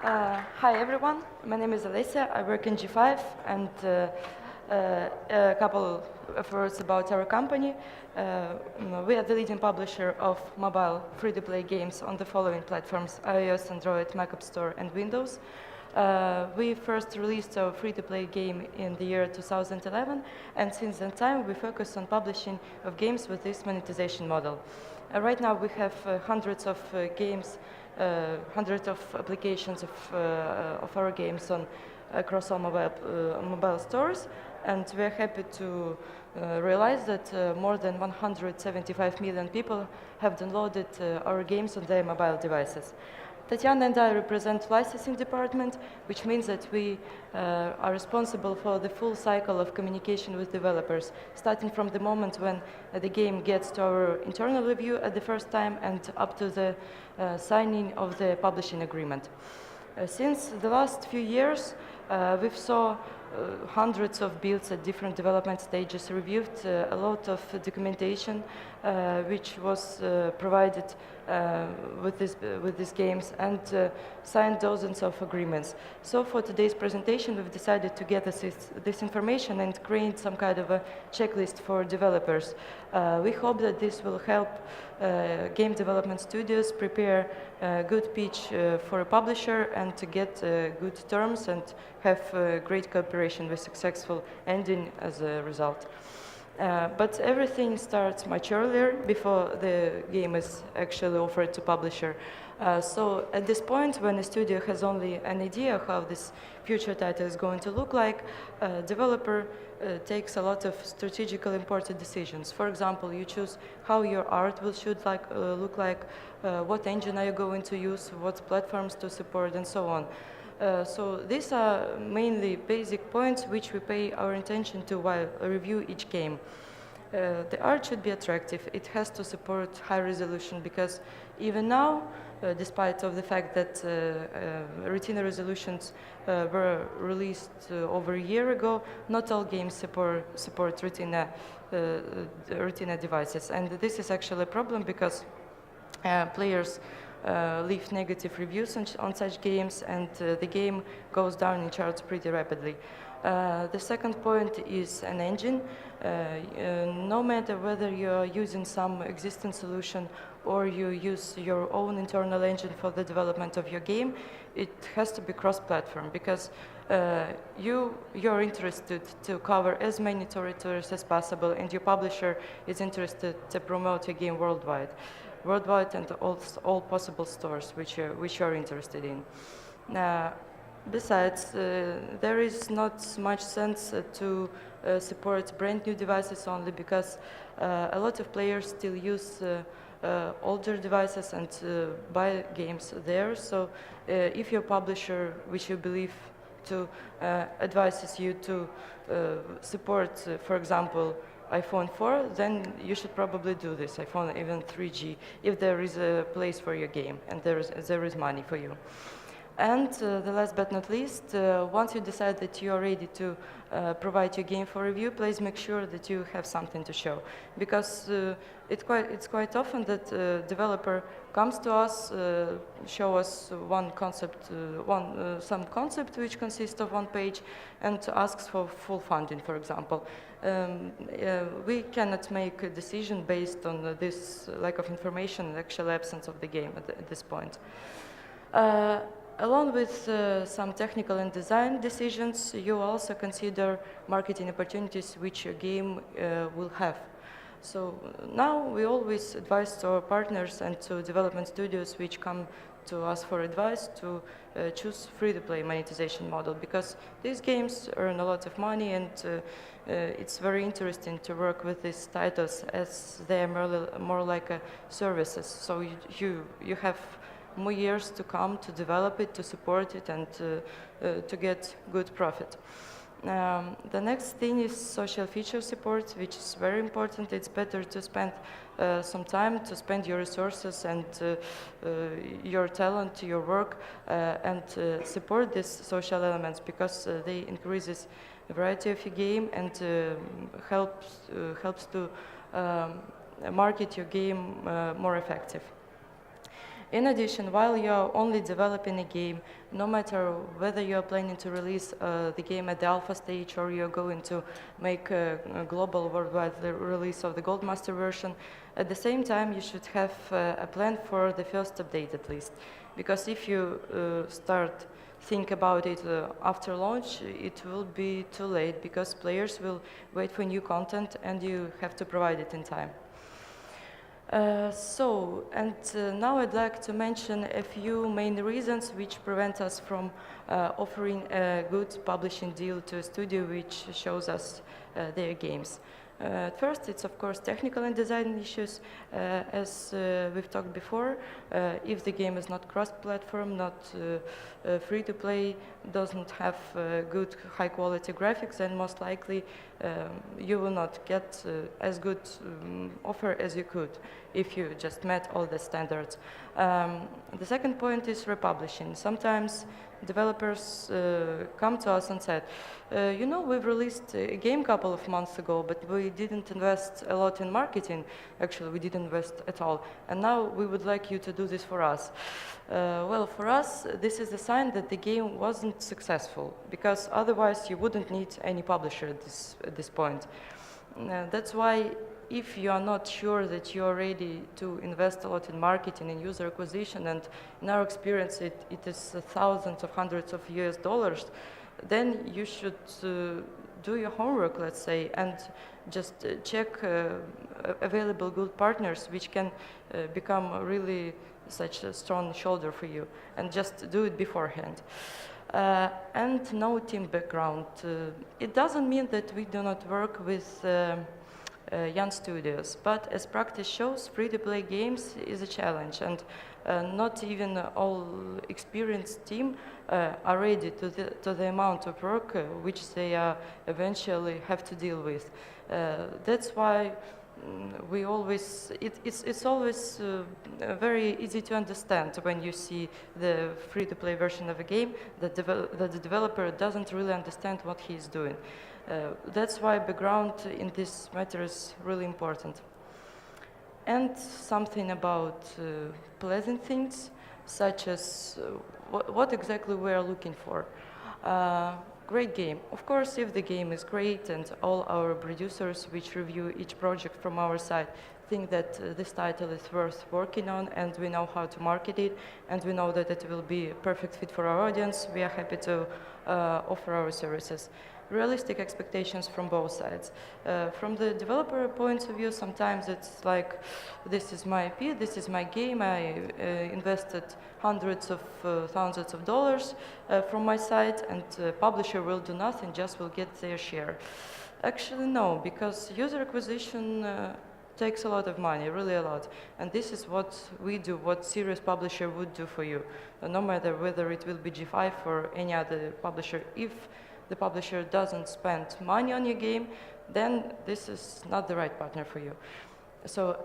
Hi everyone, my name is Olesya, I work in G5, and a couple of words about our company. We are the leading publisher of mobile free-to-play games on the following platforms: iOS, Android, Mac App Store, and Windows. We first released our free-to-play game in the year 2011, and since that time we focus on publishing of games with this monetization model. Right now we have hundreds of games, hundreds of applications of our games across all mobile stores, and we are happy to realize that more than 175 million people have downloaded our games on their mobile devices. Tatiana and I represent licensing department, which means that we are responsible for the full cycle of communication with developers, starting from the moment when the game gets to our internal review at the first time and up to the signing of the publishing agreement. Since the last few years, we've saw hundreds of builds at different development stages, reviewed a lot of documentation which was provided with these games, and signed dozens of agreements. So for today's presentation, we've decided to get this information and create some kind of a checklist for developers. We hope that this will help game development studios prepare a good pitch for a publisher and to get good terms and have great cooperation with successful ending as a result. But everything starts much earlier, before the game is actually offered to publisher. So at this point, when a studio has only an idea how this future title is going to look like, developer takes a lot of strategically important decisions. For example, you choose how your art should look like, what engine are you going to use, what platforms to support, and so on. So these are mainly basic points which we pay our attention to while review each game. The art should be attractive. It has to support high resolution, because even now, despite of the fact that Retina resolutions were released over a year ago, not all games support Retina devices, and this is actually a problem because players leave negative reviews on such games, and the game goes down in charts pretty rapidly. The second point is an engine. No matter whether you're using some existing solution or you use your own internal engine for the development of your game, it has to be cross-platform, because you're interested to cover as many territories as possible, and your publisher is interested to promote your game worldwide and all possible stores which you are interested in. Besides, there is not much sense to support brand new devices only, because a lot of players still use older devices and buy games there. So if your publisher, which you believe to, advises you to support, for example, iPhone 4, then you should probably do this, iPhone even 3G, if there is a place for your game and there is money for you. And the last but not least, once you decide that you are ready to provide your game for review, please make sure that you have something to show, because it's quite often that developer comes to us, show us some concept which consists of one page, and asks for full funding, for example. We cannot make a decision based on this lack of information and actual absence of the game at this point. Along with some technical and design decisions, you also consider marketing opportunities which your game will have. So now we always advise to our partners and to development studios which come to us for advice to choose free-to-play monetization model, because these games earn a lot of money, and it's very interesting to work with these titles, as they are more like services. So you have more years to come to develop it, to support it, and to get good profit. The next thing is social feature support, which is very important. It's better to spend some time, to spend your resources and your talent, your work, and support these social elements, because they increases the variety of your game and helps to market your game more effective. In addition, while you're only developing a game, no matter whether you're planning to release the game at the alpha stage or you're going to make a global worldwide release of the Gold Master version, at the same time you should have a plan for the first update at least. Because if you start think about it after launch, it will be too late because players will wait for new content and you have to provide it in time. Now I'd like to mention a few main reasons which prevent us from offering a good publishing deal to a studio which shows us their games. First, it's of course technical and design issues. As we've talked before, if the game is not cross-platform, not free-to-play, doesn't have good high-quality graphics, then most likely you will not get as good offer as you could if you just met all the standards. The second point is republishing. Sometimes developers come to us and said, you know, we've released a game a couple of months ago, but we didn't invest a lot in marketing. Actually, we didn't invest at all. And now we would like you to do this for us. Well, for us, this is a sign that the game wasn't successful, because otherwise you wouldn't need any publisher at this point. That's why if you are not sure that you are ready to invest a lot in marketing and user acquisition, and in our experience it is thousands of hundreds of US dollars, then you should do your homework, let's say, and just check available good partners which can become really such a strong shoulder for you, and just do it beforehand. And no team background. It doesn't mean that we do not work with young studios, but as practice shows, free-to-play games is a challenge, and not even all experienced team are ready to the amount of work which they eventually have to deal with. That's why we always, it's always very easy to understand when you see the free-to-play version of a game that the developer doesn't really understand what he is doing. That's why background in this matter is really important. And something about pleasant things, such as what exactly we are looking for. Great game. Of course, if the game is great and all our producers which review each project from our side think that this title is worth working on and we know how to market it and we know that it will be a perfect fit for our audience, we are happy to offer our services. Realistic expectations from both sides. From the developer point of view, sometimes it's like, this is my IP, this is my game, I invested hundreds of thousands of dollars from my side, and publisher will do nothing, just will get their share. Actually, no, because user acquisition takes a lot of money, really a lot. And this is what we do, what serious publisher would do for you. No matter whether it will be G5 or any other publisher, if the publisher doesn't spend money on your game, then this is not the right partner for you. So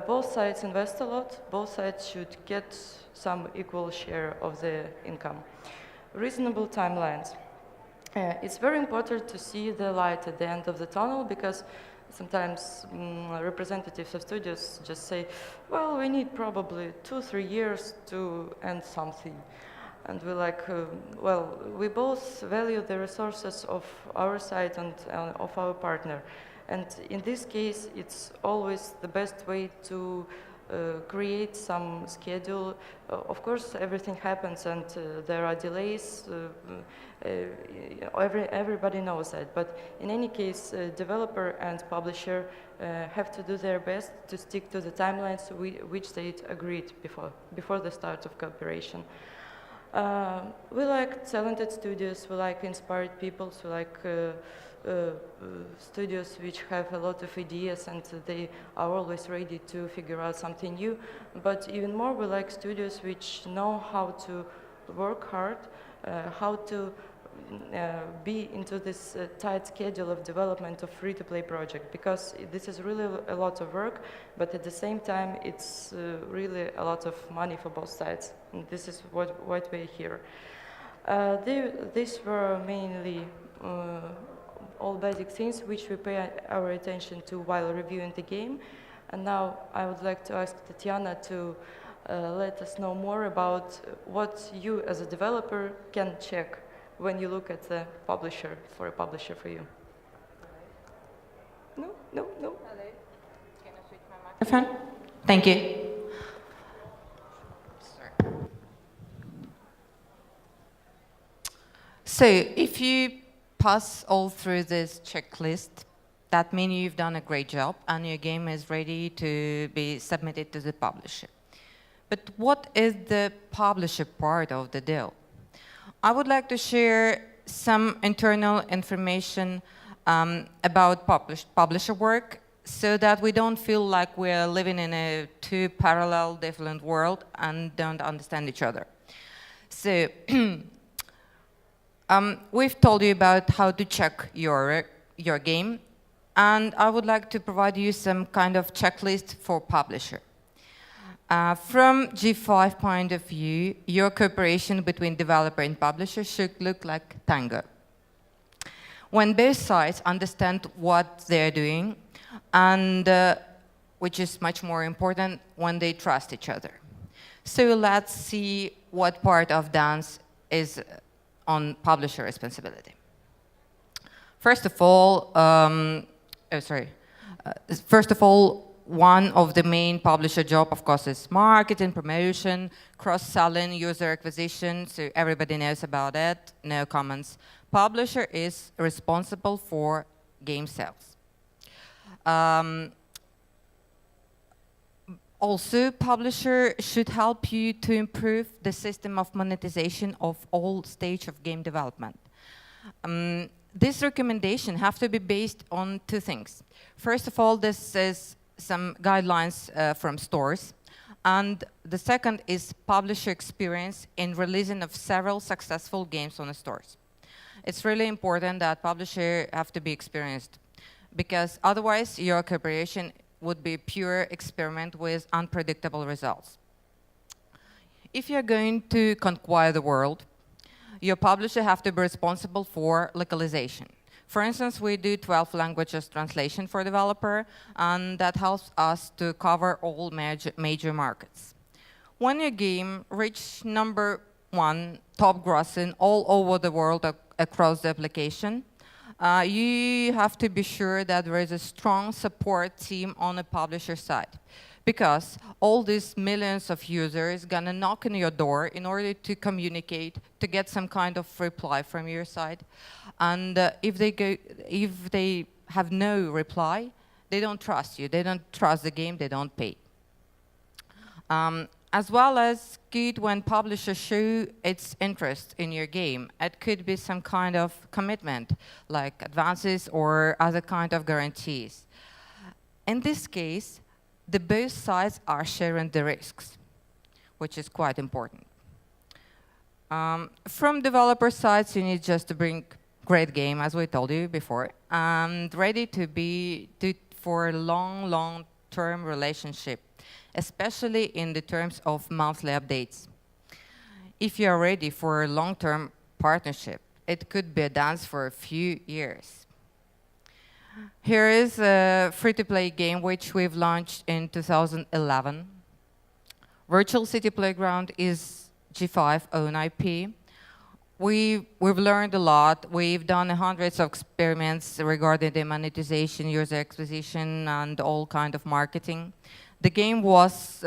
both sides invest a lot, both sides should get some equal share of the income. Reasonable timelines. It's very important to see the light at the end of the tunnel, because sometimes representatives of studios just say, well, we need probably 2-3 years to end something. And we're like, well, we both value the resources of our side and of our partner. And in this case, it's always the best way to create some schedule. Of course, everything happens and there are delays. Everybody knows that. But in any case, developer and publisher have to do their best to stick to the timelines which they agreed before the start of cooperation. We like talented studios, we like inspired people, we like studios which have a lot of ideas and they are always ready to figure out something new. But even more, we like studios which know how to work hard, how to be into this tight schedule of development of free-to-play project, because this is really a lot of work, but at the same time it's really a lot of money for both sides, and this is what we're here. These were mainly all basic things which we pay our attention to while reviewing the game, and now I would like to ask Tatiana to let us know more about what you as a developer can check when you look at the publisher for a publisher for you. No, no, no. Can I switch my microphone? Thank you. So if you pass all through this checklist, that means you've done a great job and your game is ready to be submitted to the publisher. But what is the publisher part of the deal? I would like to share some internal information about publisher work so that we don't feel like we're living in a two parallel different world and don't understand each other. So we've told you about how to check your game, and I would like to provide you some kind of checklist for publisher. From G5 point of view, your cooperation between developer and publisher should look like tango. When both sides understand what they're doing, and which is much more important, when they trust each other. So let's see what part of dance is on publisher responsibility. First of all, one of the main publisher job, of course, is marketing, promotion, cross-selling, user acquisition, so everybody knows about it, no comments. Publisher is responsible for game sales. Also, publisher should help you to improve the system of monetization of all stages of game development. This recommendation have to be based on two things. First of all, this is some guidelines from stores. And the second is publisher experience in releasing of several successful games on the stores. It's really important that publisher have to be experienced, because otherwise your cooperation would be pure experiment with unpredictable results. If you're going to conquer the world, your publisher have to be responsible for localization. For instance, we do 12 languages translation for developer, and that helps us to cover all major markets. When your game reaches #1 top grossing all over the world across the application, you have to be sure that there is a strong support team on the publisher side, because all these millions of users gonna knock on your door in order to communicate, to get some kind of reply from your side. And if they have no reply, they don't trust you, they don't trust the game, they don't pay. As well as good when publishers show its interest in your game. It could be some kind of commitment, like advances or other kind of guarantees. In this case, the both sides are sharing the risks, which is quite important. From developer sides, you need just to bring great game, as we told you before, and ready to be for a long-term relationship, especially in the terms of monthly updates. If you are ready for a long-term partnership, it could be a dance for a few years. Here is a free-to-play game which we've launched in 2011. Virtual City Playground is G5 own IP. We've learned a lot. We've done hundreds of experiments regarding the monetization, user acquisition, and all kind of marketing. The game was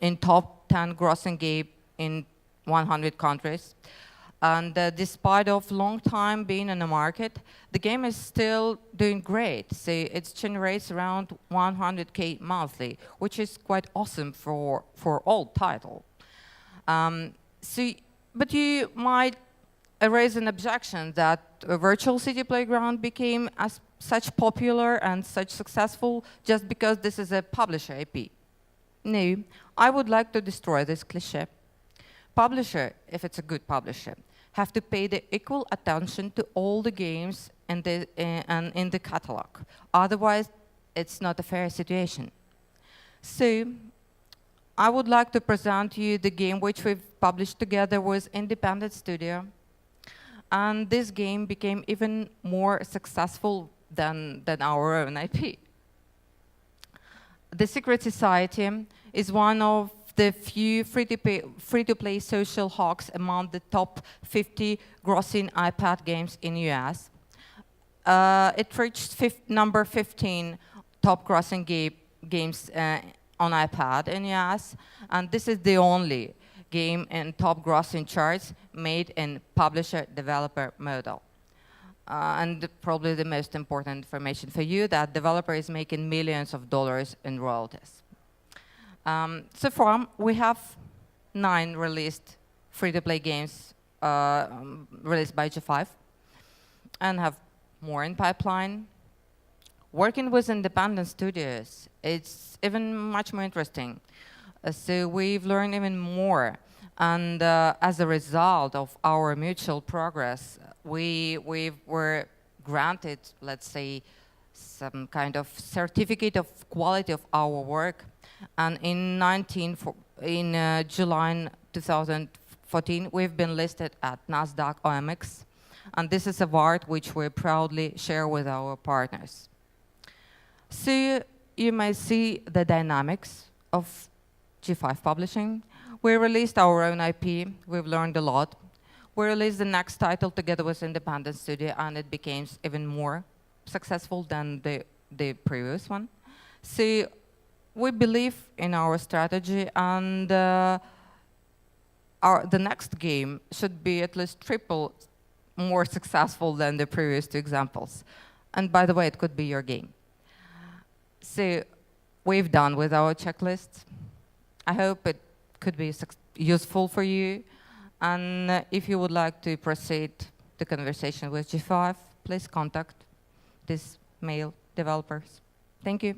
in top 10 grossing game in 100 countries. And despite of long time being in the market, the game is still doing great. So it generates around 100K monthly, which is quite awesome for all title. But you might raise an objection that a Virtual City Playground became as such popular and such successful just because this is a publisher IP. No, I would like to destroy this cliché. Publisher, if it's a good publisher, have to pay the equal attention to all the games in the catalog. Otherwise, it's not a fair situation. So, I would like to present you the game which we've published together with independent studio. And this game became even more successful than our own IP. The Secret Society is one of the few free-to-play social hawks among the top 50 grossing iPad games in US. It reached number 15 top grossing games on iPad in US, and this is the only game in top grossing charts made in publisher-developer model. And probably the most important information for you, that developer is making millions of dollars in royalties. So far, we have 9 released free-to-play games released by G5, and have more in pipeline. Working with independent studios, it's even much more interesting. So we've learned even more. And as a result of our mutual progress, we were granted, let's say, some kind of certificate of quality of our work. And in July 2014, we've been listed at NASDAQ OMX. And this is a award which we proudly share with our partners. So you may see the dynamics of G5 publishing. We released our own IP. We've learned a lot. We released the next title together with independent studio, and it became even more successful than the previous one. So we believe in our strategy, and the next game should be at least triple more successful than the previous 2 examples. And by the way, it could be your game. So we've done with our checklist. I hope it could be useful for you. And if you would like to proceed the conversation with G5, please contact these mail developers. Thank you.